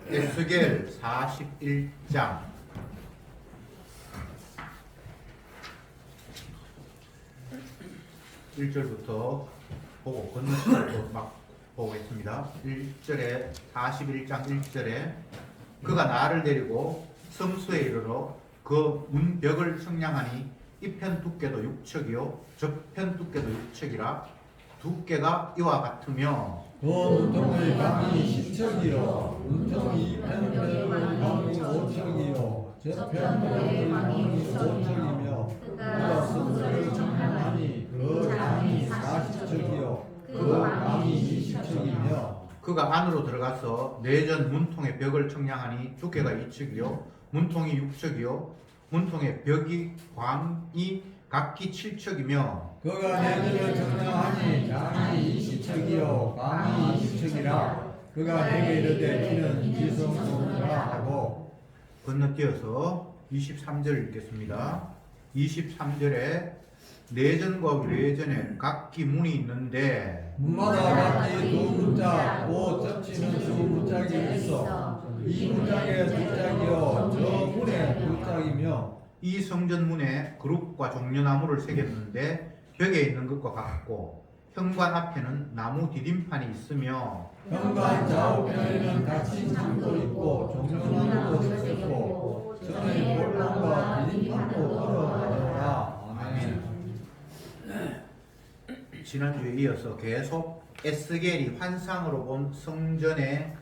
에스겔 41장 1절부터 보고 건너뛰고 막 보겠습니다. 1절에 41장 1절에 그가 나를 데리고 성소에 이르러 그 문벽을 청량하니 이편 두께도 6척이요 저편 두께도 6척이라 두께가 이와 같으며 그 문통의 방이 10척이요 문통이 편의 방이 5척이요 저편의 방이 5척이며 그가 성소를 청량하니 그 방이 40척이요 그 방이 20척이며 그가 안으로 들어가서 내전 문통의 벽을 청량하니 두께가 2척이요 문통이 6척이요 문통의 벽이 광이 각기 7척이며 그가 내전을 청량하니 장이 20척이요 방이 20척이라 그가 내게 이르되 이는 지성소라 하고 건너뛰어서 23절 읽겠습니다. 23절에 내전과 외전에 각기 문이 있는데 문마다 각기 두 문짝, 곧 접치는 두 문짝이 있어. 이 문짝에 두 짝이요, 저 문에 두 짝이며, 이 성전문에 그룹과 종려나무를 새겼는데 벽에 있는 것과 같고 현관 앞에는 나무 디딤판이 있으며 현관 좌우편에는 닫힌 창도 있고 종려나무도 새겼고 전에 볼랑과 디딤판도 걸어가더라. 아멘. 지난주에 이어서 계속 에스겔이 환상으로 본 성전의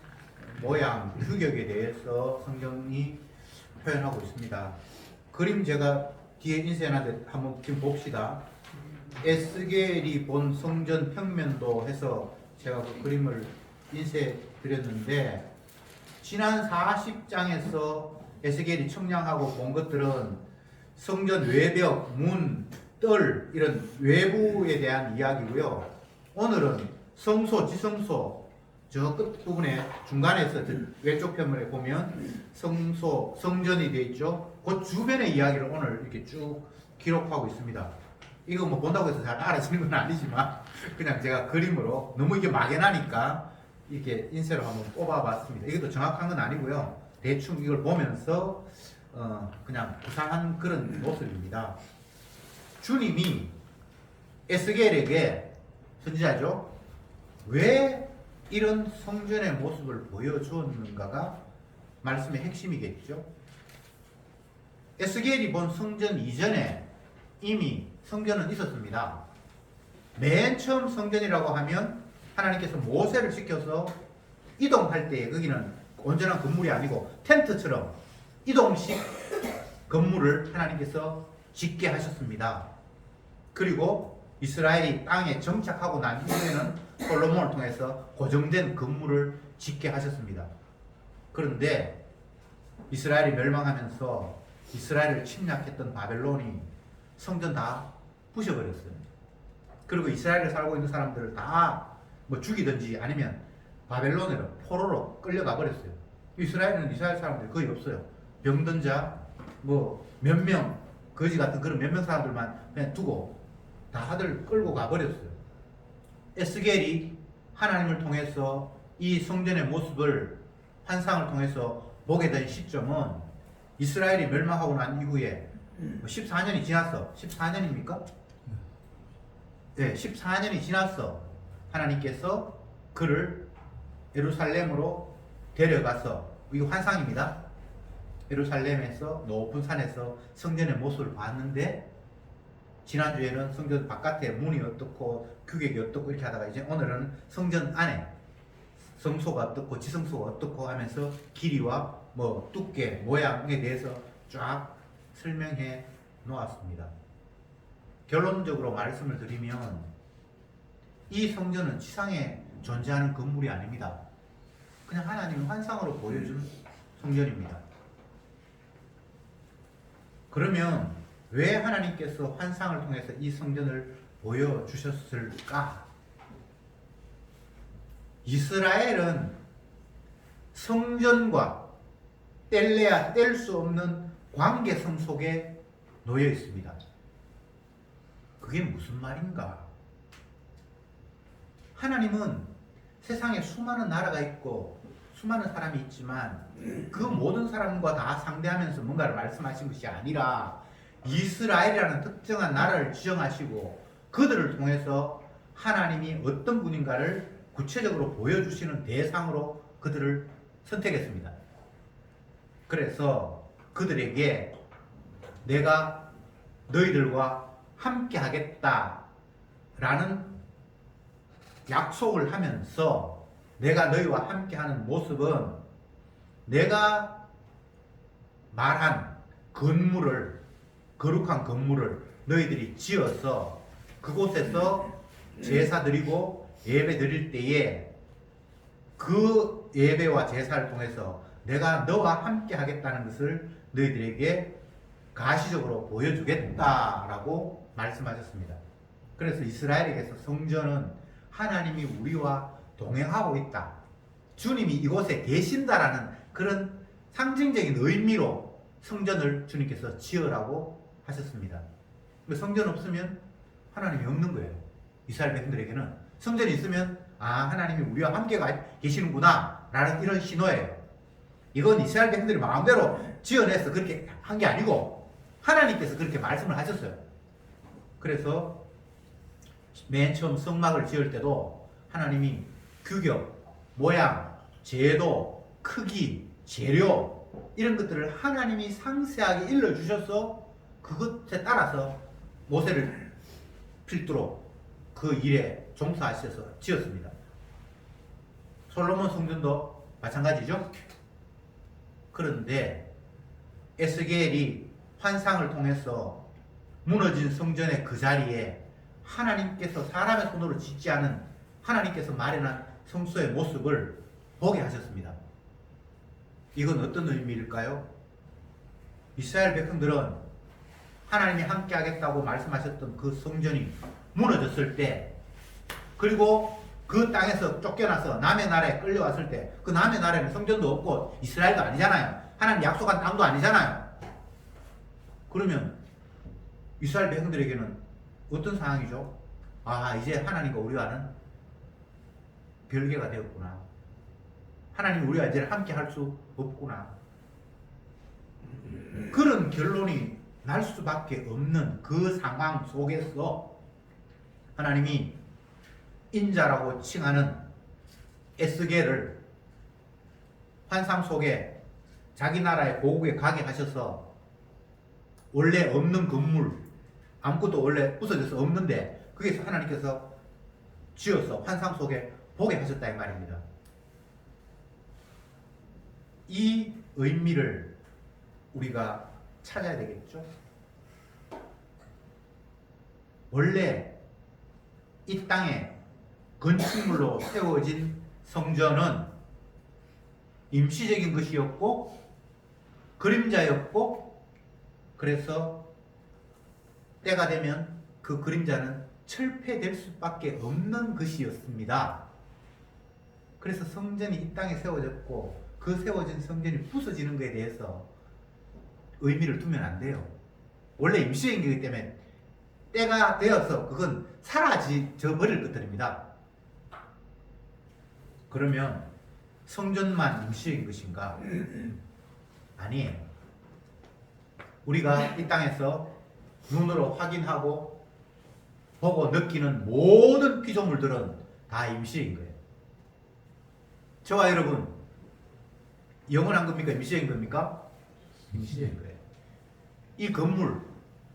모양, 규격에 대해서 성경이 표현하고 있습니다. 그림 제가 뒤에 인쇄해놨는데 한번 지금 봅시다. 에스겔이 본 성전 평면도 해서 제가 그 그림을 인쇄해 드렸는데 지난 40장에서 에스겔이 청량하고 본 것들은 성전 외벽, 문, 뜰 이런 외부에 대한 이야기고요. 오늘은 성소, 지성소 저 끝부분에 중간에서 왼쪽 편면에 보면 성소, 성전이 되어 있죠. 그 주변의 이야기를 오늘 이렇게 쭉 기록하고 있습니다. 이거 뭐 본다고 해서 잘 알아지는 건 아니지만 그냥 제가 그림으로 너무 이게 막연하니까 이렇게 인쇄로 한번 뽑아봤습니다. 이것도 정확한 건 아니고요. 대충 이걸 보면서 그냥 구상한 그런 모습입니다. 주님이 에스겔에게 선지자죠. 왜 이런 성전의 모습을 보여주었는가가 말씀의 핵심이겠죠. 에스겔이 본 성전 이전에 이미 성전은 있었습니다. 맨 처음 성전이라고 하면 하나님께서 모세를 시켜서 이동할 때 거기는 온전한 건물이 아니고 텐트처럼 이동식 건물을 하나님께서 짓게 하셨습니다. 그리고 이스라엘이 땅에 정착하고 난 이후에는 솔로몬을 통해서 고정된 건물을 짓게 하셨습니다. 그런데 이스라엘이 멸망하면서 이스라엘을 침략했던 바벨론이 성전 다 부셔버렸어요. 그리고 이스라엘에 살고 있는 사람들을 다 뭐 죽이든지 아니면 바벨론으로 포로로 끌려가 버렸어요. 이스라엘은 이스라엘 사람들이 거의 없어요. 병든 자, 뭐 몇 명, 거지 같은 그런 몇 명 사람들만 그냥 두고 다들 끌고 가버렸어요. 에스겔이 하나님을 통해서 이 성전의 모습을 환상을 통해서 보게 된 시점은 이스라엘이 멸망하고 난 이후에 14년이 지났어. 14년입니까? 네, 14년이 지났어. 하나님께서 그를 예루살렘으로 데려가서, 이거 환상입니다. 예루살렘에서 높은 산에서 성전의 모습을 봤는데 지난주에는 성전 바깥에 문이 어떻고 규격이 어떻고 이렇게 하다가 이제 오늘은 성전 안에 성소가 어떻고 지성소가 어떻고 하면서 길이와 뭐 두께, 모양에 대해서 쫙 설명해 놓았습니다. 결론적으로 말씀을 드리면 이 성전은 지상에 존재하는 건물이 아닙니다. 그냥 하나님이 환상으로 보여준 성전입니다. 그러면 왜 하나님께서 환상을 통해서 이 성전을 보여주셨을까? 이스라엘은 성전과 뗄래야 뗄 수 없는 관계성 속에 놓여 있습니다. 그게 무슨 말인가? 하나님은 세상에 수많은 나라가 있고 수많은 사람이 있지만 그 모든 사람과 다 상대하면서 뭔가를 말씀하신 것이 아니라 이스라엘이라는 특정한 나라를 지정하시고 그들을 통해서 하나님이 어떤 분인가를 구체적으로 보여주시는 대상으로 그들을 선택했습니다. 그래서 그들에게 내가 너희들과 함께 하겠다라는 약속을 하면서 내가 너희와 함께 하는 모습은 내가 말한 건물을, 거룩한 건물을 너희들이 지어서 그곳에서 제사 드리고 예배 드릴 때에 그 예배와 제사를 통해서 내가 너와 함께 하겠다는 것을 너희들에게 가시적으로 보여주겠다라고 말씀하셨습니다. 그래서 이스라엘에게서 성전은 하나님이 우리와 동행하고 있다, 주님이 이곳에 계신다라는 그런 상징적인 의미로 성전을 주님께서 지으라고 하셨습니다. 성전 없으면 하나님이 없는 거예요. 이스라엘 백성들에게는 성전이 있으면 하나님이 우리와 함께 계시는구나 라는 이런 신호예요. 이건 이스라엘 백성들이 마음대로 지어내서 그렇게 한 게 아니고 하나님께서 그렇게 말씀을 하셨어요. 그래서 맨 처음 성막을 지을 때도 하나님이 규격, 모양, 제도, 크기, 재료 이런 것들을 하나님이 상세하게 일러주셔서 그것에 따라서 모세를 필두로 그 일에 종사하셔서 지었습니다. 솔로몬 성전도 마찬가지죠. 그런데 에스겔이 환상을 통해서 무너진 성전의 그 자리에 하나님께서 사람의 손으로 짓지 않은 하나님께서 마련한 성소의 모습을 보게 하셨습니다. 이건 어떤 의미일까요? 이스라엘 백성들은 하나님이 함께 하겠다고 말씀하셨던 그 성전이 무너졌을 때, 그리고 그 땅에서 쫓겨나서 남의 나라에 끌려왔을 때, 그 남의 나라에는 성전도 없고 이스라엘도 아니잖아요. 하나님 약속한 땅도 아니잖아요. 그러면 이스라엘 백성들에게는 어떤 상황이죠? 이제 하나님과 우리와는 별개가 되었구나. 하나님이 우리와 이제 함께 할 수 없구나. 그런 결론이 날 수밖에 없는 그 상황 속에서 하나님이 인자라고 칭하는 에스겔을 환상 속에 자기 나라의 고국에 가게 하셔서 원래 없는 건물, 아무것도 원래 부서져서 없는데 거기서 하나님께서 지어서 환상 속에 보게 하셨다 이 말입니다. 이 의미를 우리가 찾아야 되겠죠. 원래 이 땅에 건축물로 세워진 성전은 임시적인 것이었고 그림자였고, 그래서 때가 되면 그 그림자는 철폐될 수밖에 없는 것이었습니다. 그래서 성전이 이 땅에 세워졌고 그 세워진 성전이 부서지는 것에 대해서 의미를 두면 안 돼요. 원래 임시적인 거기 때문에 때가 되어서 그건 사라져 버릴 것들입니다. 그러면 성전만 임시적인 것인가? 아니에요. 우리가 이 땅에서 눈으로 확인하고 보고 느끼는 모든 피조물들은 다 임시적인 거예요. 저와 여러분, 영원한 겁니까? 임시적인 겁니까? 임시적인 거예요. 이 건물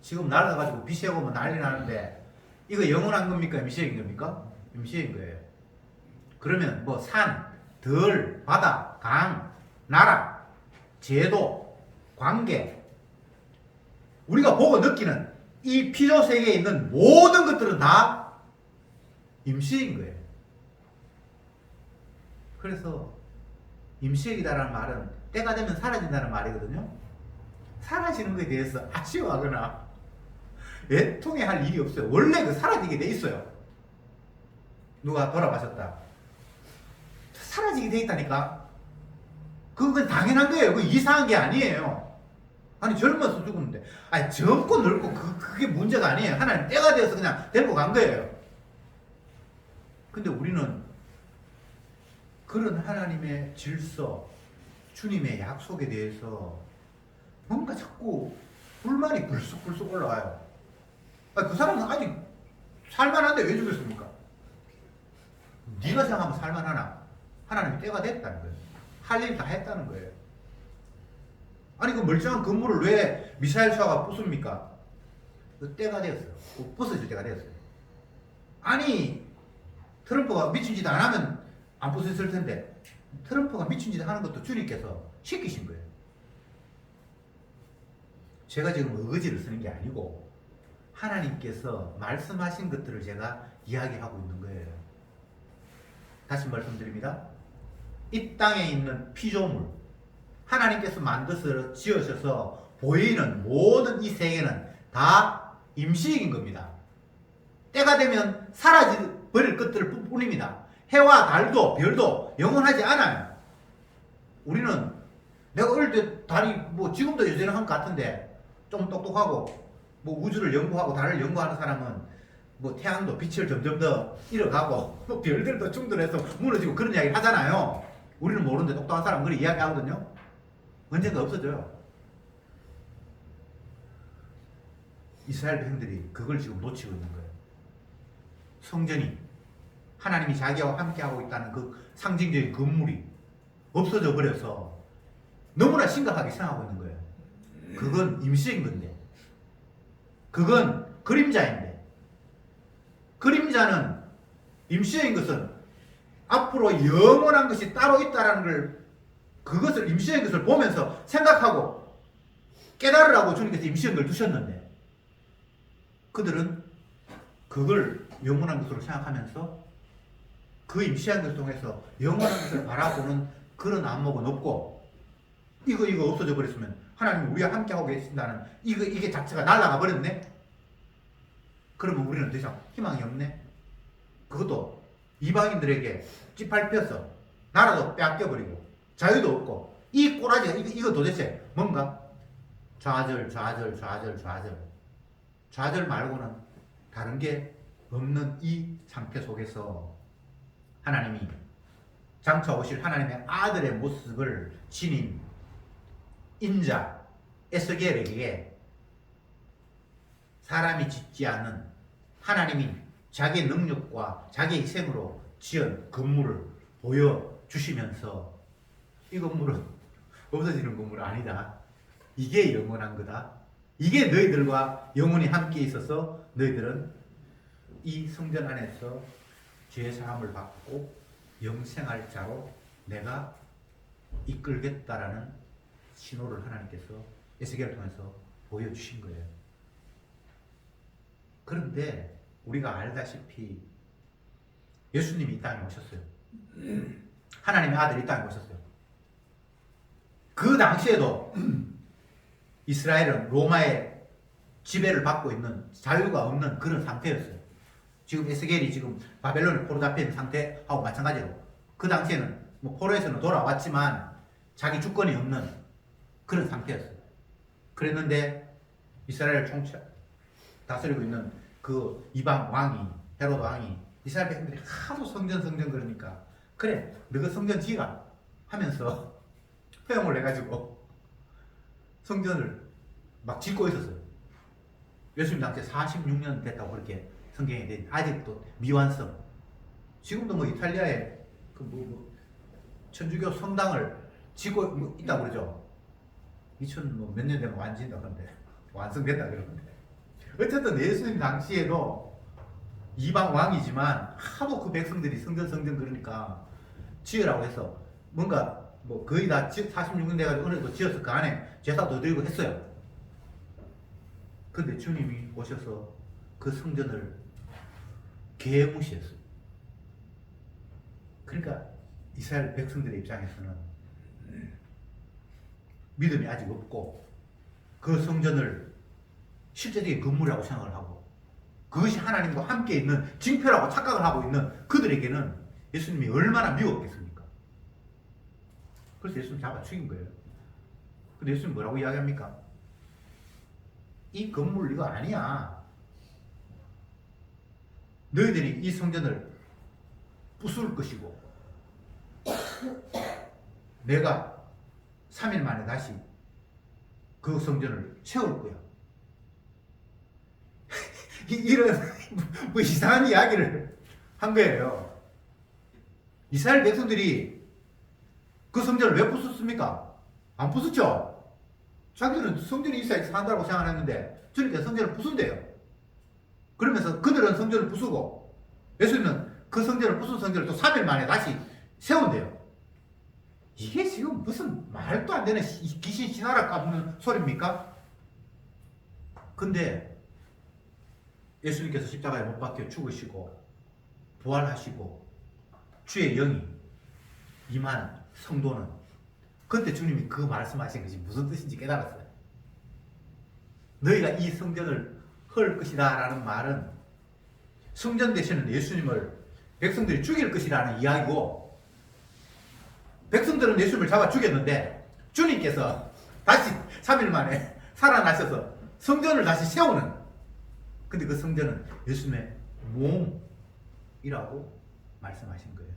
지금 날아가지고 비 새고 뭐 난리 나는데 이거 영원한 겁니까? 임시적인 겁니까? 임시적인 거예요. 그러면 뭐 산, 들, 바다, 강, 나라, 제도, 관계, 우리가 보고 느끼는 이 피조 세계에 있는 모든 것들은 다 임시인 거예요. 그래서 임시이다라는 말은 때가 되면 사라진다는 말이거든요. 사라지는 것에 대해서 아쉬워하거나 애통해할 일이 없어요. 원래 그 사라지게 돼 있어요. 누가 돌아가셨다, 사라지게 돼 있다니까. 그건 당연한 거예요. 그건 이상한 게 아니에요. 아니 젊어서 죽었는데, 아니 젊고 늙고 그게 문제가 아니에요. 하나님 때가 되어서 그냥 데리고 간 거예요. 근데 우리는 그런 하나님의 질서, 주님의 약속에 대해서 뭔가 자꾸 불만이 불쑥불쑥 올라와요. 그 사람은 아직 살만한데 왜 죽였습니까? 네가 생각하면 살만하나? 하나님이 때가 됐다는 거예요. 할 일 다 했다는 거예요. 아니 그 멀쩡한 건물을 왜 미사일 쏴가 부숩니까? 그 때가 되었어요. 부서질 때가 되었어요. 아니 트럼프가 미친 짓 안 하면 안 부서졌을 텐데 트럼프가 미친 짓 하는 것도 주님께서 시키신 거예요. 제가 지금 어거지를 쓰는 게 아니고 하나님께서 말씀하신 것들을 제가 이야기하고 있는 거예요. 다시 말씀드립니다. 이 땅에 있는 피조물, 하나님께서 만들어서 지으셔서 보이는 모든 이 세계는 다 임시인 겁니다. 때가 되면 사라져버릴 것들 뿐입니다. 해와 달도 별도 영원하지 않아요. 우리는 내가 어릴 때 달이 뭐 지금도 여전히 한 것 같은데 좀 똑똑하고 뭐 우주를 연구하고 달을 연구하는 사람은 뭐 태양도 빛을 점점 더 잃어가고 뭐 별들도 충돌해서 무너지고 그런 이야기를 하잖아요. 우리는 모르는데 똑똑한 사람은 그런 이야기 하거든요. 언젠가 없어져요. 이스라엘 백성들이 그걸 지금 놓치고 있는 거예요. 성전이 하나님이 자기와 함께하고 있다는 그 상징적인 건물이 없어져 버려서 너무나 심각하게 생각하고 있는 거예요. 그건 임시인 건데, 그건 그림자인데, 그림자는 임시인 것은 앞으로 영원한 것이 따로 있다는 걸, 그것을 임시인 것을 보면서 생각하고 깨달으라고 주님께서 임시인 걸 두셨는데, 그들은 그걸 영원한 것으로 생각하면서 그 임시한 것을 통해서 영원한 것을 바라보는 그런 안목은 없고, 이거 없어져 버렸으면 하나님이 우리와 함께하고 계신다는 이게 자체가 날아가 버렸네? 그러면 우리는 더 이상 희망이 없네? 그것도 이방인들에게 찌팔펴서 나라도 빼앗겨버리고 자유도 없고 이 꼬라지가 이거 도대체 뭔가? 좌절 말고는 다른 게 없는 이 상태 속에서 하나님이 장차 오실 하나님의 아들의 모습을 지닌 인자 에스겔에게 사람이 짓지 않는 하나님이 자기 능력과 자기 희생으로 지은 건물을 보여주시면서 이 건물은 없어지는 건물 아니다. 이게 영원한 거다. 이게 너희들과 영원히 함께 있어서 너희들은 이 성전 안에서 죄 사함을 받고 영생할 자로 내가 이끌겠다라는 신호를 하나님께서 에스겔을 통해서 보여주신 거예요. 그런데 우리가 알다시피 예수님이 이 땅에 오셨어요. 하나님의 아들이 이 땅에 오셨어요. 그 당시에도 이스라엘은 로마의 지배를 받고 있는 자유가 없는 그런 상태였어요. 지금 에스겔이 지금 바벨론의 포로 잡혀 있는 상태하고 마찬가지로 그 당시에는 뭐 포로에서는 돌아왔지만 자기 주권이 없는 그런 상태였어요. 그랬는데 이스라엘을 다스리고 있는 그 이방 왕이 헤로드 왕이 이스라엘 백성들이 하도 성전 그러니까 그래 너가 성전 지어라 하면서 허용을 해가지고 성전을 막 짓고 있었어요. 예수님 당시에 46년 됐다고 그렇게 성경에 돼 아직도 미완성. 지금도 뭐 이탈리아에 그 천주교 성당을 짓고 있다고 그러죠. 2000 몇 년 되면 완진다 그런데 완성됐다 그러는데 어쨌든 예수님 당시에도 이방 왕이지만 하도 그 백성들이 성전 그러니까 지으라고 해서 뭔가 뭐 거의 다 46년 돼가지고 어느 정도 지어서 그 안에 제사도 드리고 했어요. 근데 주님이 오셔서 그 성전을 개무시했어요. 그러니까 이스라엘 백성들의 입장에서는 믿음이 아직 없고 그 성전을 실제적인 건물이라고 생각을 하고 그것이 하나님과 함께 있는 징표라고 착각을 하고 있는 그들에게는 예수님이 얼마나 미웠겠습니까? 그래서 예수님 잡아 죽인 거예요. 근데 예수님 뭐라고 이야기합니까? 이 건물 이거 아니야. 너희들이 이 성전을 부술 것이고 내가 3일 만에 다시 그 성전을 세울 거야. 이런 뭐 이상한 이야기를 한 거예요. 이스라엘 백성들이 그 성전을 왜 부쉈습니까? 안 부쉈죠? 자기들은 성전이 있어야 산다고 생각했는데 주님께서 성전을 부순대요. 그러면서 그들은 성전을 부수고 예수님은 그 성전을 부순 성전을 또 3일 만에 다시 세운대요. 이게 지금 무슨 말도 안 되는 귀신 신하라 까부는 소리입니까? 근데 예수님께서 십자가에 못 박혀 죽으시고 부활하시고 주의 영이 임한 성도는 그때 주님이 그 말씀하신 것이 무슨 뜻인지 깨달았어요. 너희가 이 성전을 헐 것이다 라는 말은 성전 되시는 예수님을 백성들이 죽일 것이라는 이야기고, 백성들은 예수님을 잡아 죽였는데 주님께서 다시 3일 만에 살아나셔서 성전을 다시 세우는, 근데 그 성전은 예수님의 몸이라고 말씀하신 거예요.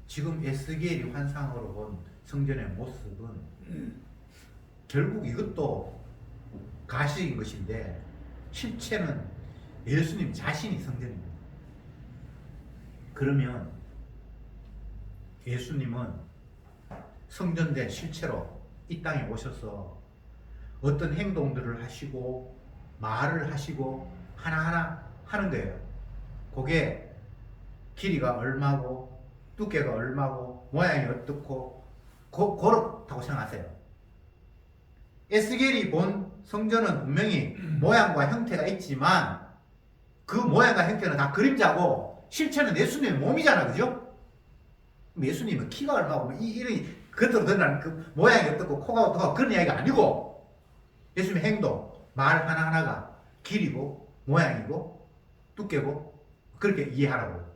지금 에스겔이 환상으로 본 성전의 모습은 결국 이것도 가시인 것인데 실체는 예수님 자신이 성전입니다. 그러면 예수님은 성전된 실체로 이 땅에 오셔서 어떤 행동들을 하시고 말을 하시고 하나하나 하는 거예요. 그게 길이가 얼마고 두께가 얼마고 모양이 어떻고 그렇다고 생각하세요. 에스겔이 본 성전은 분명히 모양과 형태가 있지만 그 모양과 형태는 다 그림자고 실체는 예수님의 몸이잖아, 그죠? 예수님은 키가 얼마고 이런 겉으로 드러나는 그 모양이 어떻고 코가 어떻고 그런 이야기가 아니고 예수님의 행동, 말 하나하나가 길이고 모양이고 두께고 그렇게 이해하라고.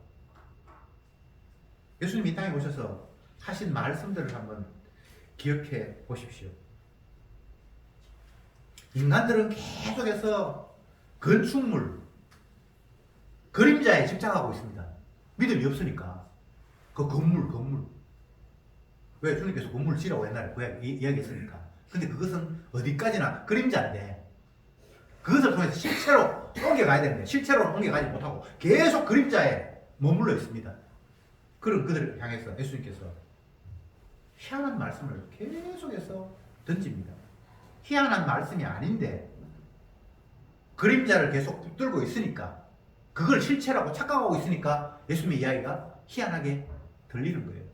예수님이 이 땅에 오셔서 하신 말씀들을 한번 기억해 보십시오. 인간들은 계속해서 건축물, 그림자에 집착하고 있습니다. 믿음이 없으니까. 그 건물. 왜? 주님께서 건물을 지라고 옛날에 이야기했으니까. 근데 그것은 어디까지나 그림자인데 그것을 통해서 실체로 옮겨가야 되는데 실체로는 옮겨가지 못하고 계속 그림자에 머물러 있습니다. 그런 그들을 향해서 예수님께서 희한한 말씀을 계속해서 던집니다. 희한한 말씀이 아닌데 그림자를 계속 붙들고 있으니까, 그걸 실체라고 착각하고 있으니까 예수님의 이야기가 희한하게 들리는 거예요.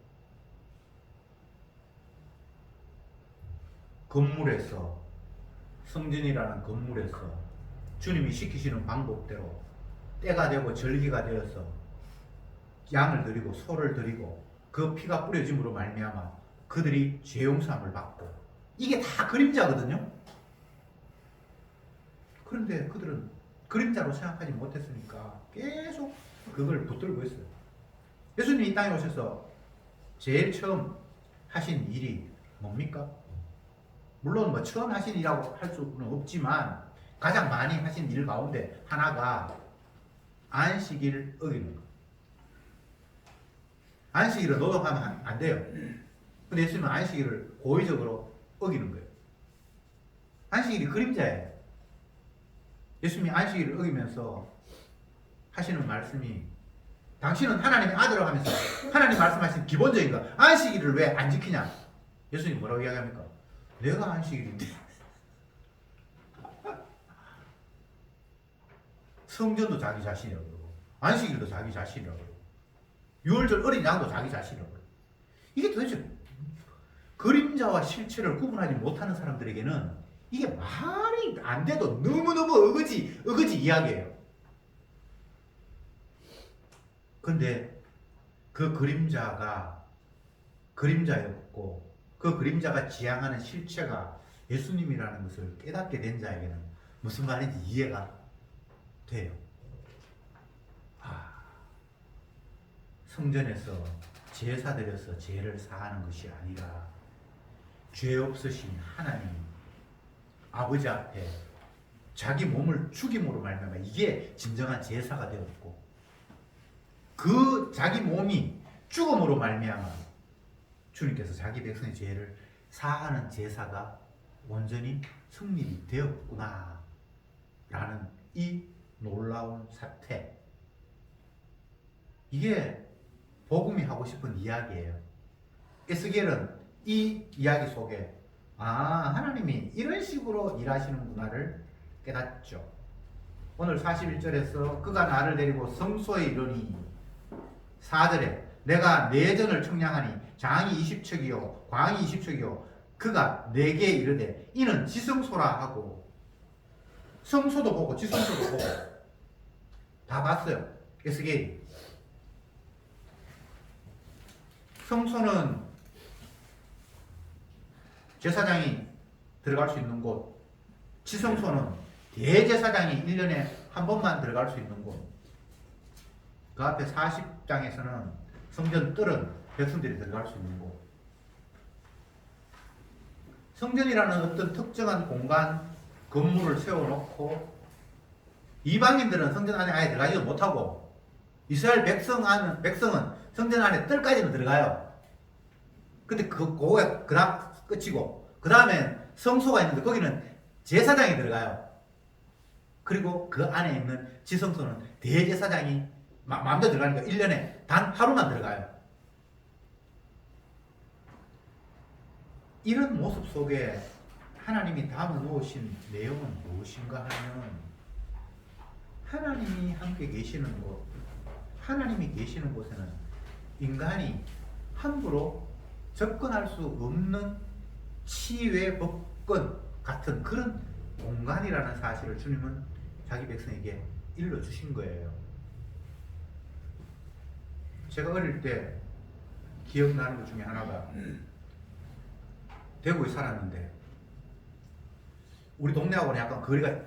건물에서, 성전이라는 건물에서 주님이 시키시는 방법대로 때가 되고 절기가 되어서 양을 드리고 소를 드리고 그 피가 뿌려짐으로 말미암아 그들이 죄 용서함을 받고, 이게 다 그림자거든요. 그런데 그들은 그림자로 생각하지 못했으니까 계속 그걸 붙들고 있어요. 예수님이 이 땅에 오셔서 제일 처음 하신 일이 뭡니까? 물론 뭐 처음 하신 일이라고 할 수는 없지만 가장 많이 하신 일 가운데 하나가 안식일을 어기는 것. 안식일을 노동하면 안 돼요. 근데 예수님은 안식일을 고의적으로 어기는 거예요. 안식일이 그림자예요. 예수님이 안식일을 어기면서 하시는 말씀이, 당신은 하나님의 아들이라고 하면서 하나님 말씀하신 기본적인 거, 안식일을 왜 안 지키냐? 예수님이 뭐라고 이야기합니까? 내가 안식일인데. 성전도 자기 자신이라고 그러고 안식일도 자기 자신이라고 그러고 유월절 어린 양도 자기 자신이라고 그러고, 이게 도대체 그림자와 실체를 구분하지 못하는 사람들에게는 이게 말이 안 돼도 너무너무 어거지 이야기예요. 근데 그 그림자가 그림자였고 그 그림자가 지향하는 실체가 예수님이라는 것을 깨닫게 된 자에게는 무슨 말인지 이해가 돼요. 성전에서 제사 드려서 죄를 사하는 것이 아니라 죄 없으신 하나님 아버지 앞에 자기 몸을 죽임으로 말미암아 이게 진정한 제사가 되었고, 그 자기 몸이 죽음으로 말미암아 주님께서 자기 백성의 죄를 사하는 제사가 온전히 성립이 되었구나 라는 이 놀라운 사태, 이게 복음이 하고 싶은 이야기예요. 에스겔은 이 이야기 속에 하나님이 이런 식으로 일하시는구나를 깨닫죠. 오늘 41절에서 그가 나를 데리고 성소에 이르니 4절에 내가 내전을 청량하니 장이 20척이요 광이 20척이요 그가 내게 이르되 이는 지성소라 하고, 성소도 보고 지성소도 보고 다 봤어요 에스겔이. 성소는 제사장이 들어갈 수 있는 곳, 지성소는 대제사장이 1년에 한 번만 들어갈 수 있는 곳. 그 앞에 40장에서는 성전 뜰은 백성들이 들어갈 수 있는 곳. 성전이라는 어떤 특정한 공간, 건물을 세워놓고 이방인들은 성전 안에 아예 들어가지도 못하고 이스라엘 백성은 성전 안에 뜰까지는 들어가요. 근데 그거가 그다음 끝이고, 그 다음에 성소가 있는데 거기는 제사장이 들어가요. 그리고 그 안에 있는 지성소는 대제사장이 마음대로 들어가니까 1년에 단 하루만 들어가요. 이런 모습 속에 하나님이 담아 놓으신 내용은 무엇인가 하면, 하나님이 함께 계시는 곳, 하나님이 계시는 곳에는 인간이 함부로 접근할 수 없는 치유의 법권 같은 그런 공간이라는 사실을 주님은 자기 백성에게 일러주신 거예요. 제가 어릴 때 기억나는 것 중에 하나가, 대구에 살았는데 우리 동네하고는 약간 거리가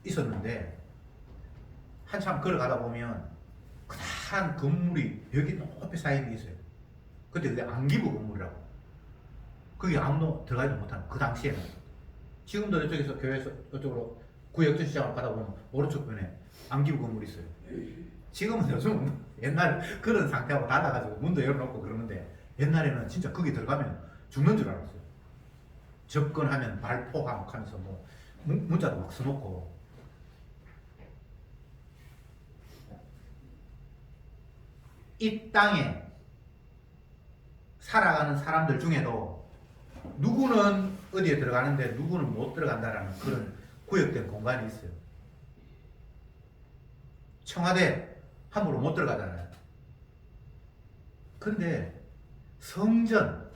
있었는데 한참 걸어가다 보면 커다란 건물이 벽이 높이 쌓여져 있어요. 그때 그게 안기부 건물이라고. 거기 아무도 들어가지 못하는, 그 당시에는. 지금도 이쪽에서 교회에서 이쪽으로 구역전 시장으로 가다 보면 오른쪽 편에 안기부 건물이 있어요. 지금은 요즘은 옛날 그런 상태하고 닫아가지고 문도 열어놓고 그러는데, 옛날에는 진짜 거기 들어가면 죽는 줄 알았어요. 접근하면 발포함 하면서 뭐 문자도 막 써놓고. 이 땅에 살아가는 사람들 중에도 누구는 어디에 들어가는데 누구는 못 들어간다라는 그런 구역된 공간이 있어요. 청와대 함부로 못 들어가잖아요. 근데 성전,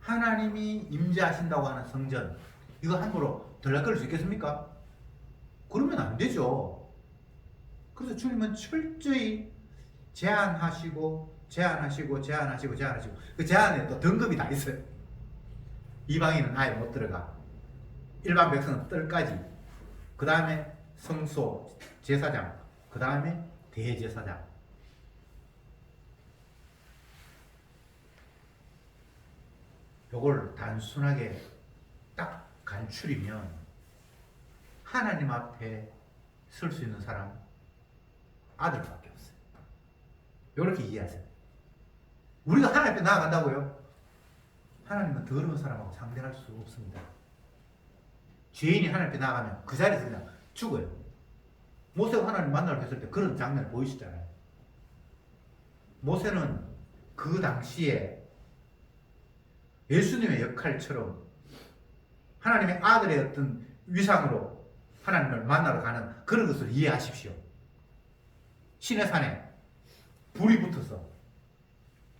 하나님이 임재하신다고 하는 성전, 이거 함부로 들락거릴 수 있겠습니까? 그러면 안 되죠. 그래서 주님은 철저히 제한하시고 그 제한에 또 등급이 다 있어요. 이방인은 아예 못 들어가, 일반 백성은 뜰까지, 그 다음에 성소, 제사장, 그 다음에 대제사장. 요걸 단순하게 딱 간추리면 하나님 앞에 설 수 있는 사람 아들밖에 없어요. 요렇게 이해하세요. 우리가 하나님 앞에 나아간다고요? 하나님은 더러운 사람하고 상대할 수 없습니다. 죄인이 하나님 앞에 나아가면 그 자리에서 그냥 죽어요. 모세가 하나님 만나러 했을 때 그런 장면 보이시잖아요. 모세는 그 당시에 예수님의 역할처럼 하나님의 아들의 어떤 위상으로 하나님을 만나러 가는 그런 것을 이해하십시오. 시내산에 불이 붙어서,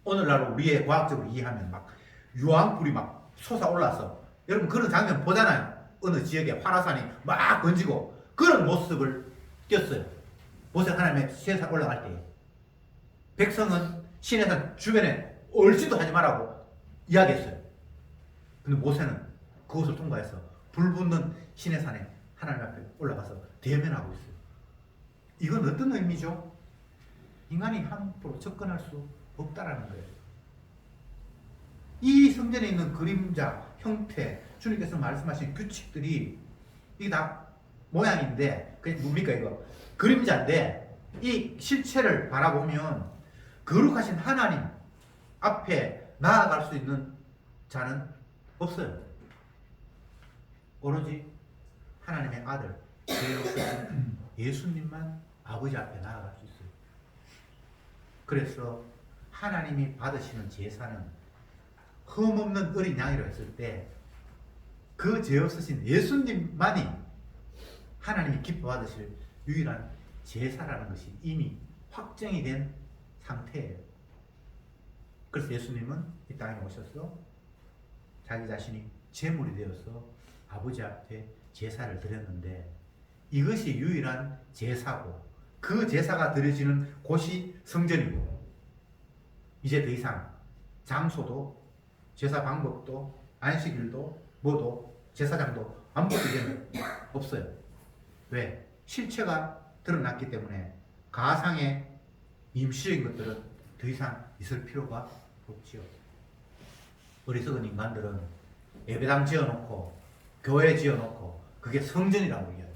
오늘날 우리의 과학적으로 이해하면 막 유황불이 막 솟아올라서, 여러분 그런 장면 보잖아요. 어느 지역에 화라산이 막 번지고 그런 모습을 띄었어요. 모세 하나님의 시내산 올라갈 때 백성은 시내산 주변에 얼지도 하지 말라고 이야기했어요. 근데 모세는 그것을 통과해서 불 붙는 시내산에 하나님 앞에 올라가서 대면하고 있어요. 이건 어떤 의미죠? 인간이 함부로 접근할 수 없다라는 거예요. 이 성전에 있는 그림자, 형태, 주님께서 말씀하신 규칙들이 이게 다 모양인데, 그게 뭡니까 이거? 그림자인데 이 실체를 바라보면 거룩하신 하나님 앞에 나아갈 수 있는 자는 없어요. 오로지 하나님의 아들 죄없으신 예수님만 아버지 앞에 나아갈 수 있어요. 그래서 하나님이 받으시는 제사는 흠없는 어린 양이라고 했을 때 그 죄 없으신 예수님만이 하나님이 기뻐 받으실 유일한 제사라는 것이 이미 확정이 된 상태예요. 그래서 예수님은 이 땅에 오셔서 자기 자신이 제물이 되어서 아버지 앞에 제사를 드렸는데 이것이 유일한 제사고 그 제사가 드려지는 곳이 성전이고 이제 더 이상 장소도 제사 방법도 안식일도 뭐도 제사장도 아무것도 이제는 없어요. 왜? 실체가 드러났기 때문에 가상의 임시적인 것들은 더 이상 있을 필요가 없지요. 어리석은 인간들은 예배당 지어놓고 교회 지어놓고 그게 성전이라고 얘기해요.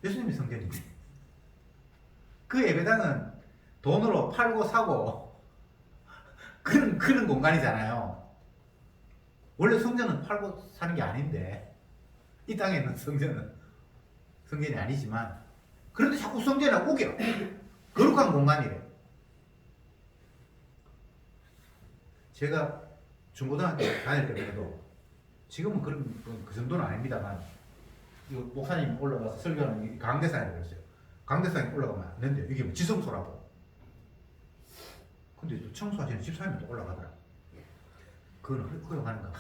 예수님이 성전인데 그 예배당은 돈으로 팔고 사고 그런 공간이잖아요. 원래 성전은 팔고 사는 게 아닌데 이 땅에 있는 성전은 성전이 아니지만 그런데 자꾸 성전에 우겨. 거룩한 공간이래. 제가 중고등학교 다닐 때도 지금은 그 정도는 아닙니다만 목사님 올라가서 설교하는 강대산이라고 그랬어요. 강대산에 올라가면 안 된대요. 이게 뭐 지성소라고. 근데 또 청소하시는 집사님이 또 올라가더라. 그건 허용하는가.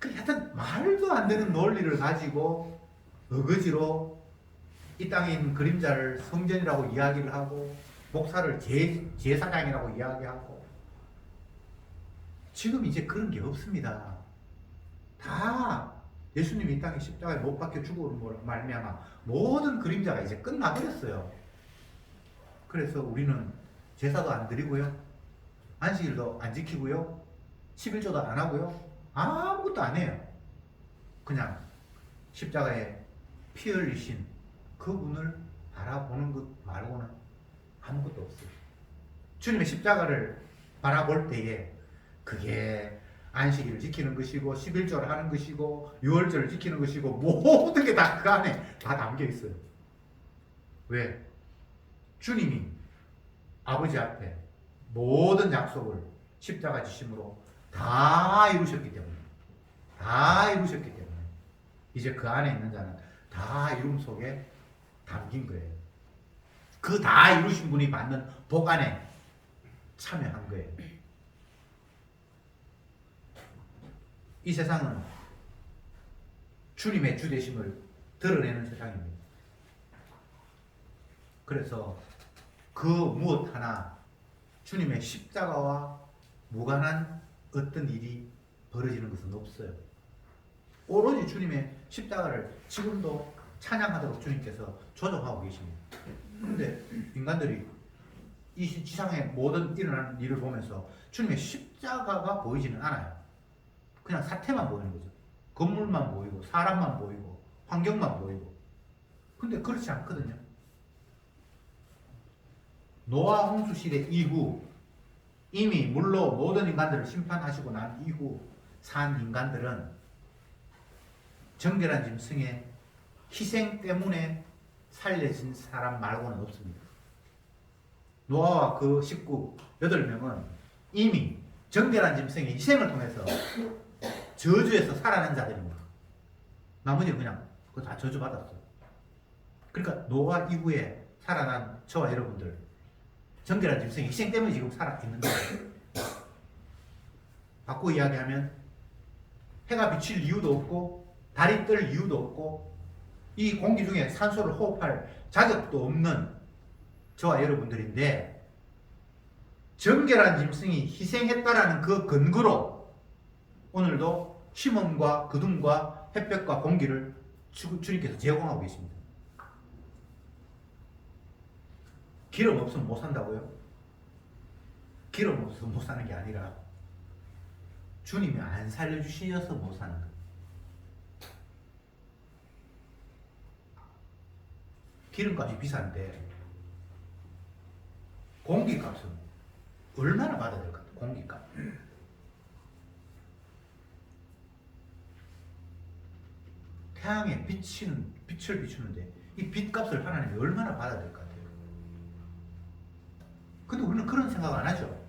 하여튼 말도 안 되는 논리를 가지고 어거지로 이 땅에 있는 그림자를 성전이라고 이야기를 하고 목사를 제사장이라고 이야기하고 지금 이제 그런 게 없습니다. 다 예수님이 이 땅에 십자가에 못 박혀 죽음으로 말미암아 모든 그림자가 이제 끝나버렸어요. 그래서 우리는 제사도 안 드리고요, 안식일도 안 지키고요, 11조도 안 하고요, 아무것도 안 해요. 그냥 십자가에 피 흘리신 그분을 바라보는 것 말고는 아무것도 없어요. 주님의 십자가를 바라볼 때에 그게 안식일을 지키는 것이고 11조를 하는 것이고 6월절을 지키는 것이고 모든 게 다 그 안에 다 담겨 있어요. 왜? 주님이 아버지 앞에 모든 약속을 십자가 지심으로 다 이루셨기 때문에 이제 그 안에 있는 자는 다 이룸 속에 담긴 거예요. 그 다 이루신 분이 받는 복 안에 참여한 거예요. 이 세상은 주님의 주되심을 드러내는 세상입니다. 그래서 그 무엇 하나 주님의 십자가와 무관한 어떤 일이 벌어지는 것은 없어요. 오로지 주님의 십자가를 지금도 찬양하도록 주님께서 조정하고 계십니다. 그런데 인간들이 이 지상의 모든 일어나는 일을 보면서 주님의 십자가가 보이지는 않아요. 그냥 사태만 보이는 거죠. 건물만 보이고 사람만 보이고 환경만 보이고. 근데 그렇지 않거든요. 노아 홍수 시대 이후 이미 물로 모든 인간들을 심판하시고 난 이후 산 인간들은 정결한 짐승의 희생 때문에 살려진 사람 말고는 없습니다. 노아와 그 식구 8명은 이미 정결한 짐승의 희생을 통해서 저주에서 살아난 자들입니다. 나머지는 그냥 그거 다 저주받았어요. 그러니까 노아 이후에 살아난 저와 여러분들 정결한 짐승의 희생 때문에 지금 살아있는 거예요. 바꾸어 이야기하면 해가 비칠 이유도 없고 달이 뜰 이유도 없고 이 공기 중에 산소를 호흡할 자격도 없는 저와 여러분들인데 정결한 짐승이 희생했다라는 그 근거로 오늘도 심음과 그둠과 햇볕과 공기를 주님께서 제공하고 계십니다. 기름 없으면 못 산다고요? 기름 없으면 못 사는 게 아니라 주님이 안 살려주셔서 못 사는 거예요. 기름값이 비싼데 공기값은 얼마나 받아야 될 것 같아요? 공기값. 태양에 빛을 비추는데 이 빛값을 하나님이 얼마나 받아야 될 것 같아요? 근데 우리는 그런 생각 안 하죠.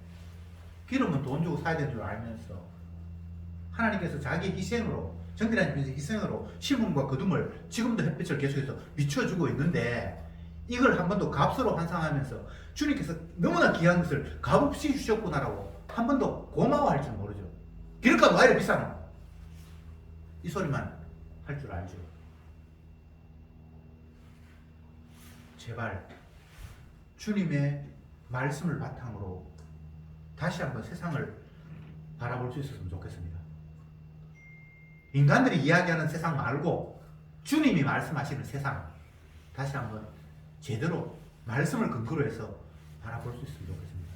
기름은 돈 주고 사야 되는 줄 알면서 하나님께서 자기 희생으로, 정결한 희생으로 신문과 거둠을 지금도 햇빛을 계속해서 비춰주고 있는데 이걸 한 번도 값으로 환상하면서 주님께서 너무나 귀한 것을 값없이 주셨구나라고 한 번도 고마워할 줄 모르죠. 기름값 왜 이렇게 비싸노? 이 소리만 할 줄 알죠. 제발 주님의 말씀을 바탕으로 다시 한번 세상을 바라볼 수 있었으면 좋겠습니다. 인간들이 이야기하는 세상 말고 주님이 말씀하시는 세상 다시 한번 제대로 말씀을 근거로 해서 바라볼 수 있으면 좋겠습니다.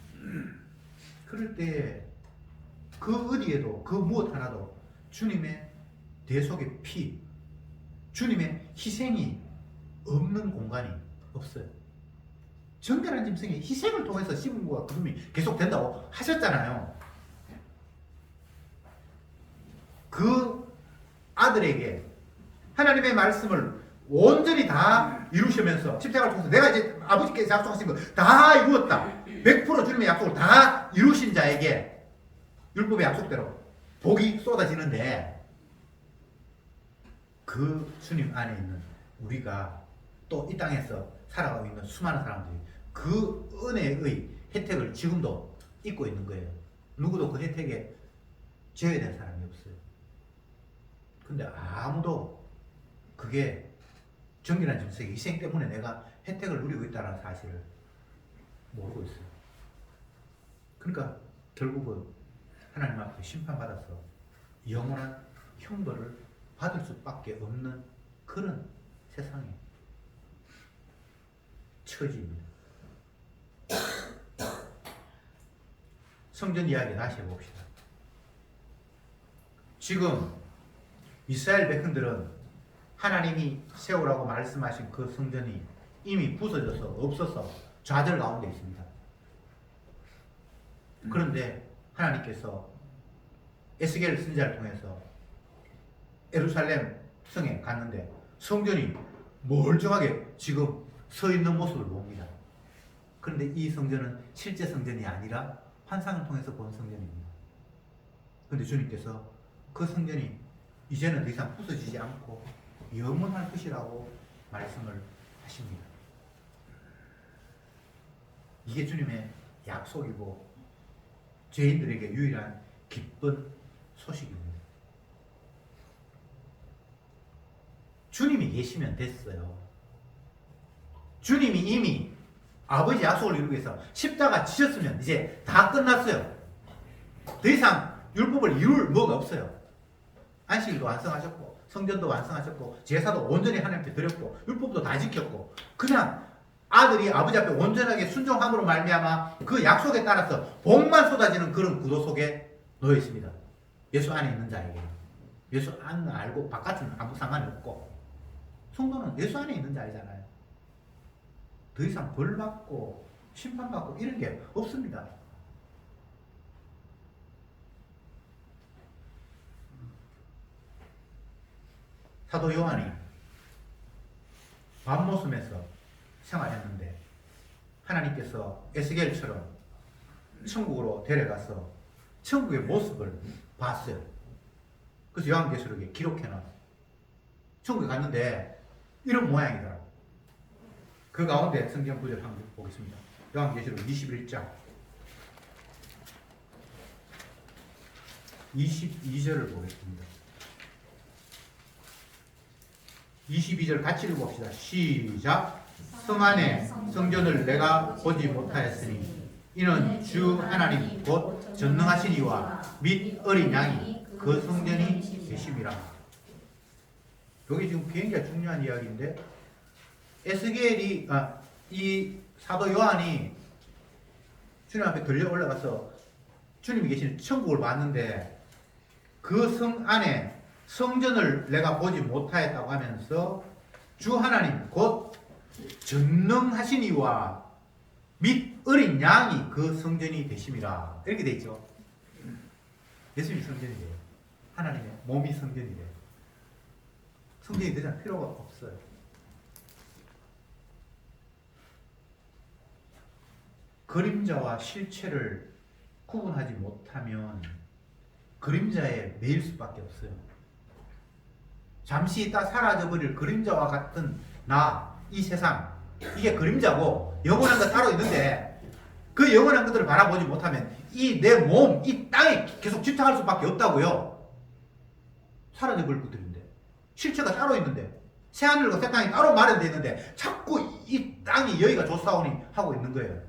그럴 때 그 어디에도 그 무엇 하나도 주님의 대속의 피, 주님의 희생이 없는 공간이 없어요. 정결한 짐승의 희생을 통해서 신분과 거둠이 계속 된다고 하셨잖아요. 그 아들에게 하나님의 말씀을 온전히 다 이루시면서 십자가를 통해서 내가 이제 아버지께서 약속하신 거 다 이루었다. 100% 주님의 약속을 다 이루신 자에게 율법의 약속대로 복이 쏟아지는데 그 주님 안에 있는 우리가 또 이 땅에서 살아가고 있는 수많은 사람들이 그 은혜의 혜택을 지금도 잊고 있는 거예요. 누구도 그 혜택에 제외된 사람이 없어요. 근데 아무도 그게 정결한 짐승의 희생 때문에 내가 혜택을 누리고 있다는 사실을 모르고 있어요. 그러니까 결국은 하나님 앞에 심판받아서 영원한 형벌을 받을 수밖에 없는 그런 세상의 처지입니다. 성전 이야기 다시 해봅시다. 지금 이스라엘 백성들은 하나님이 세우라고 말씀하신 그 성전이 이미 부서져서 없어서 좌절 가운데 있습니다. 그런데 하나님께서 에스겔 선지자를 통해서 예루살렘 성에 갔는데 성전이 멀쩡하게 지금 서 있는 모습을 봅니다. 그런데 이 성전은 실제 성전이 아니라 환상을 통해서 본 성전입니다. 그런데 주님께서 그 성전이 이제는 더 이상 부서지지 않고 영원할 것이라고 말씀을 하십니다. 이게 주님의 약속이고 죄인들에게 유일한 기쁜 소식입니다. 주님이 계시면 됐어요. 주님이 이미 아버지 약속을 이루기 위해서 십자가 지셨으면 이제 다 끝났어요. 더 이상 율법을 이룰 뭐가 없어요. 안식일도 완성하셨고 성전도 완성하셨고 제사도 온전히 하나님께 드렸고 율법도 다 지켰고 그냥 아들이 아버지 앞에 온전하게 순종함으로 말미암아 그 약속에 따라서 복만 쏟아지는 그런 구도 속에 놓여 있습니다. 예수 안에 있는 자에게. 예수 안 알고 바깥은 아무 상관이 없고 성도는 예수 안에 있는 자이잖아요. 더 이상 벌받고 심판받고 이런 게 없습니다. 사도 요한이 밤모섬에서 생활했는데 하나님께서 에스겔처럼 천국으로 데려가서 천국의 모습을 봤어요. 그래서 요한계시록에 기록해놨어요. 천국에 갔는데 이런 모양이더라고요. 그 가운데 성경 구절 한번 보겠습니다. 요한계시록 21장 22절을 보겠습니다. 22절 같이 읽어봅시다. 시작. 성 안에 성전을 내가 보지 못하였으니 이는 주 하나님 곧 전능하신 이와 및 어린 양이 그 성전이 계심이라. 여기 지금 굉장히 중요한 이야기인데 에스겔이 이 사도 요한이 주님 앞에 들려 올라가서 주님이 계시는 천국을 봤는데 그 성 안에 성전을 내가 보지 못하였다고 하면서 주 하나님 곧 전능하신 이와 및 어린 양이 그 성전이 되심이라. 이렇게 돼 있죠. 예수님이 성전이래요. 하나님의 몸이 성전이래요. 성전이 되잖아. 필요가 없어요. 그림자와 실체를 구분하지 못하면 그림자에 매일 수밖에 없어요. 잠시 있다 사라져버릴 그림자와 같은 나, 이 세상, 이게 그림자고 영원한 거 따로 있는데 그 영원한 것들을 바라보지 못하면 이 내 몸, 이 땅에 계속 집착할 수밖에 없다고요. 사라져버릴 것들인데 실체가 따로 있는데 새하늘과 새 땅이 따로 마련되어 있는데 자꾸 이 땅이 여기가 좋사오니 하고 있는 거예요.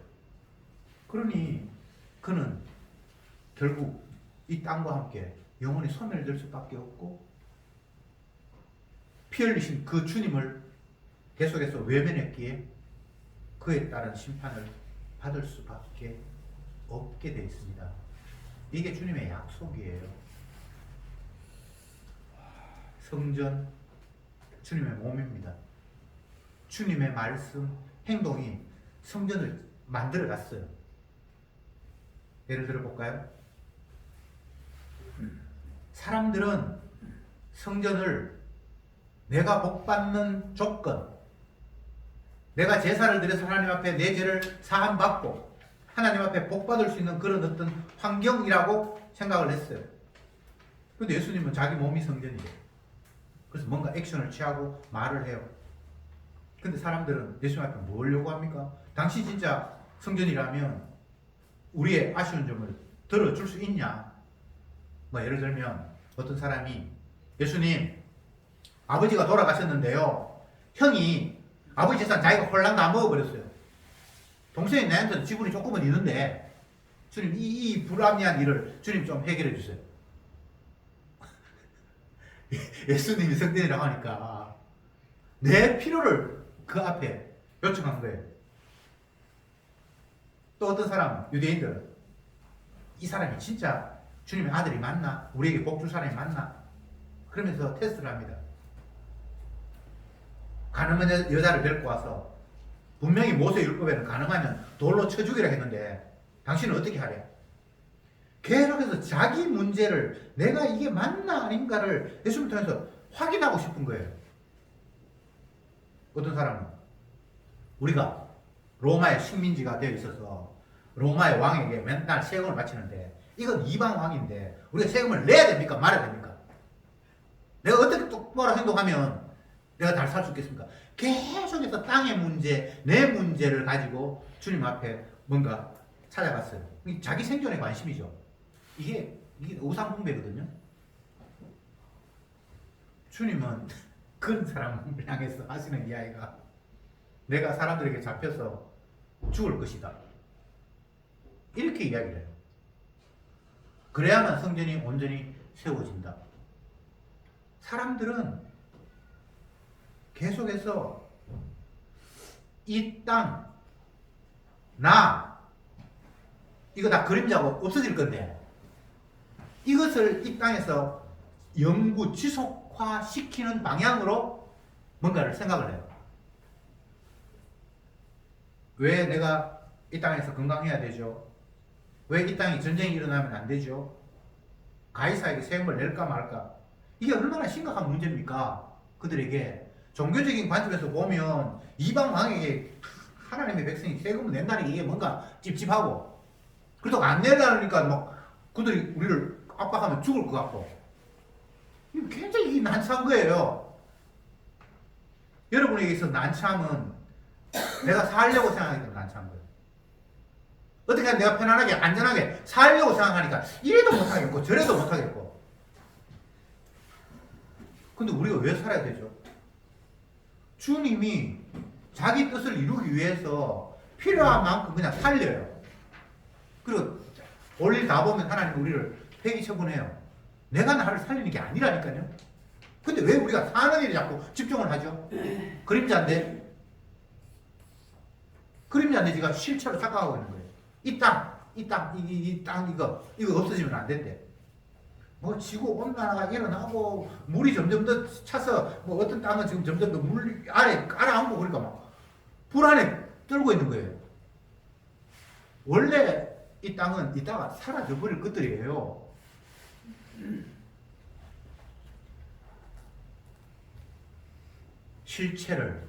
그러니 그는 결국 이 땅과 함께 영원히 소멸될 수밖에 없고 피 흘리신 그 주님을 계속해서 외면했기에 그에 따른 심판을 받을 수밖에 없게 되어 있습니다. 이게 주님의 약속이에요. 성전, 주님의 몸입니다. 주님의 말씀, 행동이 성전을 만들어 갔어요. 예를 들어 볼까요? 사람들은 성전을 내가 복받는 조건, 내가 제사를 드려서 하나님 앞에 내 죄를 사함받고 하나님 앞에 복받을 수 있는 그런 어떤 환경이라고 생각을 했어요. 그런데 예수님은 자기 몸이 성전이래요. 그래서 뭔가 액션을 취하고 말을 해요. 근데 사람들은 예수님 앞에 뭘 요구합니까? 당신 진짜 성전이라면 우리의 아쉬운 점을 들어줄 수 있냐? 뭐 예를 들면 어떤 사람이 예수님 아버지가 돌아가셨는데요 형이 아버지 재산 자기가 홀랑 다 먹어버렸어요. 동생이 나한테는 지분이 조금은 있는데 주님 이 불합리한 일을 주님 좀 해결해 주세요. 예수님이 성전이라고 하니까 내 필요를 그 앞에 요청한 거예요. 또 어떤 사람, 유대인들, 이 사람이 진짜 주님의 아들이 맞나? 우리에게 복 줄 사람이 맞나? 그러면서 테스트를 합니다. 가늠한 여자를 데리고 와서 분명히 모세 율법에는 가늠하면 돌로 쳐 죽이라 했는데 당신은 어떻게 하래? 계속해서 자기 문제를 내가 이게 맞나 아닌가를 예수님 통해서 확인하고 싶은 거예요. 어떤 사람은 우리가 로마의 식민지가 되어 있어서 로마의 왕에게 맨날 세금을 바치는데 이건 이방 왕인데 우리가 세금을 내야 됩니까? 말아야 됩니까? 내가 어떻게 똑바로 행동하면 내가 잘 살 수 있겠습니까? 계속해서 땅의 문제, 내 문제를 가지고 주님 앞에 뭔가 찾아갔어요. 자기 생존에 관심이죠. 이게 우상숭배거든요. 주님은 그런 사람을 향해서 하시는 이야기가 내가 사람들에게 잡혀서 죽을 것이다. 이렇게 이야기를 해요. 그래야만 성전이 온전히 세워진다. 사람들은 계속해서 이 땅, 나, 이거 다 그림자고 없어질 건데 이것을 이 땅에서 영구 지속화시키는 방향으로 뭔가를 생각을 해요. 왜 내가 이 땅에서 건강해야 되죠? 왜 이 땅에 전쟁이 일어나면 안 되죠? 가이사에게 세금을 낼까 말까? 이게 얼마나 심각한 문제입니까? 그들에게 종교적인 관점에서 보면 이방 왕에게 하나님의 백성이 세금을 낸다는 게 이게 뭔가 찝찝하고 그렇다고 안 내려니까 막 그들이 우리를 압박하면 죽을 것 같고 이거 굉장히 난처한 거예요. 여러분에게 있어서 난처함은 내가 살려고 생각하기 때문에 난처한 거예요. 어떻게 하면 내가 편안하게 안전하게 살려고 생각하니까 이래도 못하겠고 저래도 못하겠고. 근데 우리가 왜 살아야 되죠? 주님이 자기 뜻을 이루기 위해서 필요한 만큼 그냥 살려요. 그리고 볼일 다 보면 하나님 우리를 폐기 처분해요. 내가 나를 살리는 게 아니라니까요. 근데 왜 우리가 사는 일에 자꾸 집중을 하죠? 그림자인데 지가 실체로 착각하고 있는 거예요. 이 땅, 이거 없어지면 안 된대. 뭐 지구 온난화가 일어나고 물이 점점 더 차서 뭐 어떤 땅은 지금 점점 더 물 아래 깔아앉고 그러니까 막 불안에 떨고 있는 거예요. 원래 이 땅은 이따가 사라져버릴 것들이에요. 실체를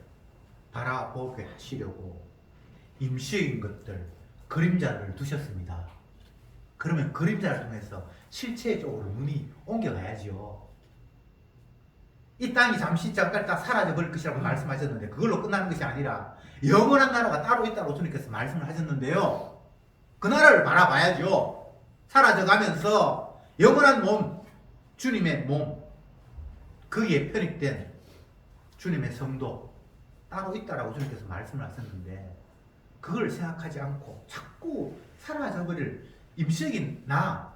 바라보게 하시려고 임시인 것들, 그림자를 두셨습니다. 그러면 그림자를 통해서 실체 쪽으로 눈이 옮겨가야죠. 이 땅이 잠깐 딱 사라져버릴 것이라고 말씀하셨는데 그걸로 끝나는 것이 아니라 영원한 나라가 따로 있다고 주님께서 말씀을 하셨는데요. 그 나라를 바라봐야죠. 사라져가면서 영원한 몸, 주님의 몸, 거기에 편입된 주님의 성도 따로 있다라고 주님께서 말씀을 하셨는데 그걸 생각하지 않고 자꾸 사라져버릴 임시적인 나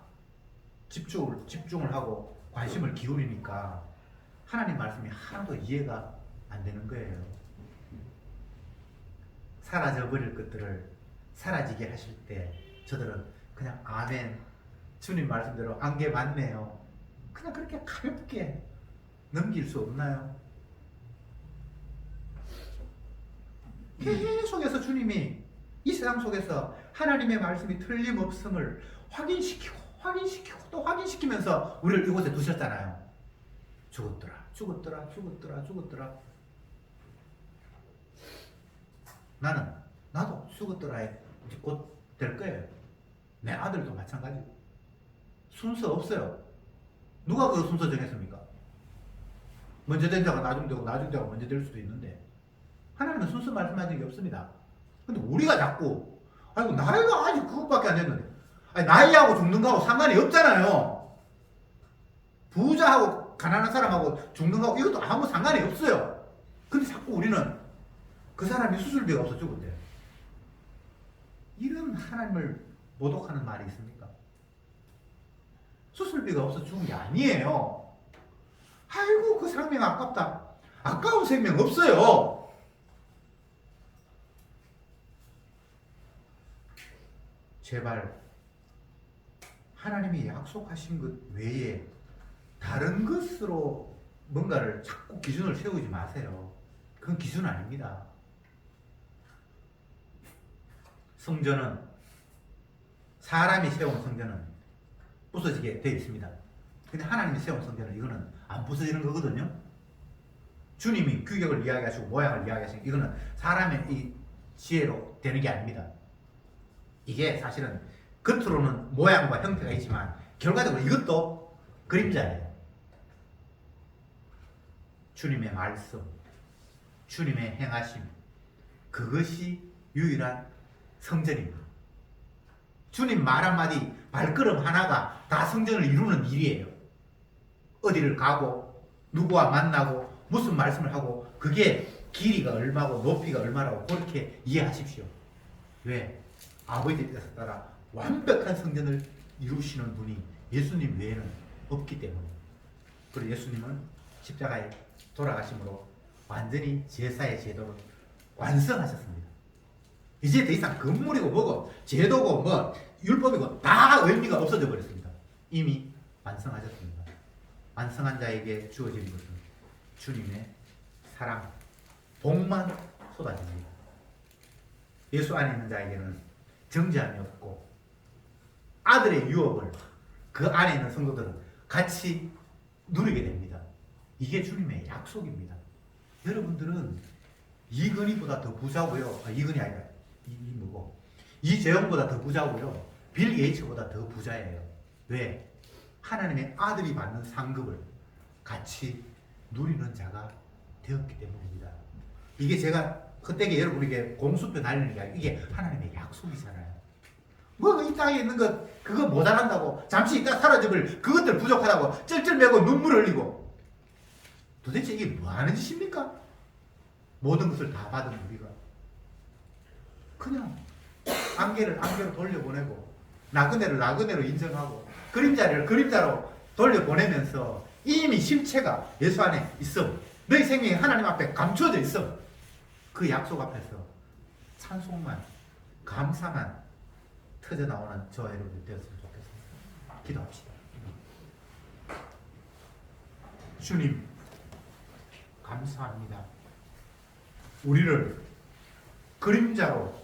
집중을 하고 관심을 기울이니까 하나님 말씀이 하나도 이해가 안 되는 거예요. 사라져버릴 것들을 사라지게 하실 때 저들은 그냥 아멘, 주님 말씀대로 안개 맞네요, 그냥 그렇게 가볍게 넘길 수 없나요? 계속해서 주님이 이 세상 속에서 하나님의 말씀이 틀림없음을 확인시키고 또 확인시키면서 우리를 이곳에 두셨잖아요. 죽었더라. 나도 죽었더라에 곧 될 거예요. 내 아들도 마찬가지고. 순서 없어요. 누가 그 순서 정했습니까? 먼저 된 자가 나중 되고 나중 자가 먼저 될 수도 있는데 하나님은 순서 말씀하신 게 없습니다. 근데 우리가 자꾸 아이고 나이가 아직 그것밖에 안 됐는데, 아니 나이하고 죽는 거하고 상관이 없잖아요. 부자하고 가난한 사람하고 죽는 거하고 이것도 아무 상관이 없어요. 근데 자꾸 우리는 그 사람이 수술비가 없어 죽었대요. 이런 하나님을 모독하는 말이 있습니까? 수술비가 없어 죽은 게 아니에요. 아이고 그 생명 아깝다. 아까운 생명 없어요. 제발 하나님이 약속하신 것 외에 다른 것으로 뭔가를 자꾸 기준을 세우지 마세요. 그건 기준 아닙니다. 성전은, 사람이 세운 성전은 부서지게 되어 있습니다. 근데 하나님이 세운 성전은 이거는 안 부서지는 거거든요. 주님이 규격을 이야기하시고 모양을 이야기하시고 이거는 사람의 이 지혜로 되는 게 아닙니다. 이게 사실은 겉으로는 모양과 형태가 있지만 결과적으로 이것도 그림자예요. 주님의 말씀, 주님의 행하심, 그것이 유일한 성전입니다. 주님 말 한마디, 발걸음 하나가 다 성전을 이루는 일이에요. 어디를 가고 누구와 만나고 무슨 말씀을 하고 그게 길이가 얼마고 높이가 얼마라고 그렇게 이해하십시오. 왜? 아버지의 뜻에 따라 완벽한 성전을 이루시는 분이 예수님 외에는 없기 때문에. 그리고 예수님은 십자가에 돌아가심으로 완전히 제사의 제도를 완성하셨습니다. 이제 더 이상 건물이고 뭐고 제도고 뭐 율법이고 다 의미가 없어져 버렸습니다. 이미 완성하셨습니다. 완성한 자에게 주어진 것은 주님의 사랑, 복만 쏟아집니다. 예수 안에 있는 자에게는 정죄함이 없고 아들의 유업을 그 안에 있는 성도들은 같이 누리게 됩니다. 이게 주님의 약속입니다. 여러분들은 이건희보다 더 부자고요. 이건희 아니라 이재용보다 더 부자고요. 빌 게이츠보다 더 부자예요. 왜? 하나님의 아들이 받는 상급을 같이 누리는 자가 되었기 때문입니다. 이게 제가 그때게 여러분에게 공수표 날리는 게 아니고 이게 하나님의 약속이잖아요. 뭐 이 땅에 있는 것 그거 모자란다고 잠시 있다 사라져버릴 그것들 부족하다고 쩔쩔매고 눈물 흘리고 도대체 이게 뭐 하는 짓입니까? 모든 것을 다 받은 우리가 그냥 안개로 돌려보내고 나그네를 나그네로 인정하고 그림자를 그림자로 돌려보내면서 이미 실체가 예수 안에 있어. 너희 생명이 하나님 앞에 감추어져 있어. 그 약속 앞에서 찬송만, 감사만 터져나오는 저와 여러분이 되었으면 좋겠습니다. 기도합시다. 주님, 감사합니다. 우리를 그림자로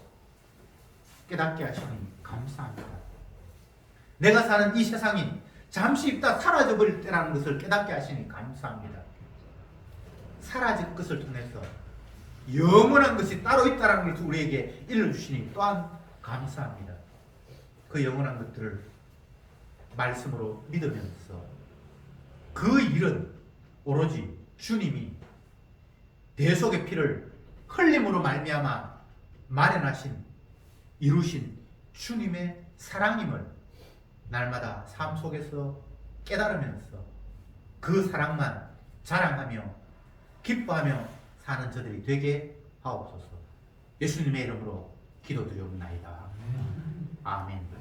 깨닫게 하시니 감사합니다. 내가 사는 이 세상이 잠시 있다 사라져버릴 때라는 것을 깨닫게 하시니 감사합니다. 사라질 것을 통해서 영원한 것이 따로 있다는 것을 우리에게 일러주시니 또한 감사합니다. 그 영원한 것들을 말씀으로 믿으면서 그 일은 오로지 주님이 대속의 피를 흘림으로 말미암아 마련하신 이루신 주님의 사랑임을 날마다 삶 속에서 깨달으면서 그 사랑만 자랑하며 기뻐하며 사는 저들이 되게 하옵소서. 예수님의 이름으로 기도드리옵나이다. 아멘.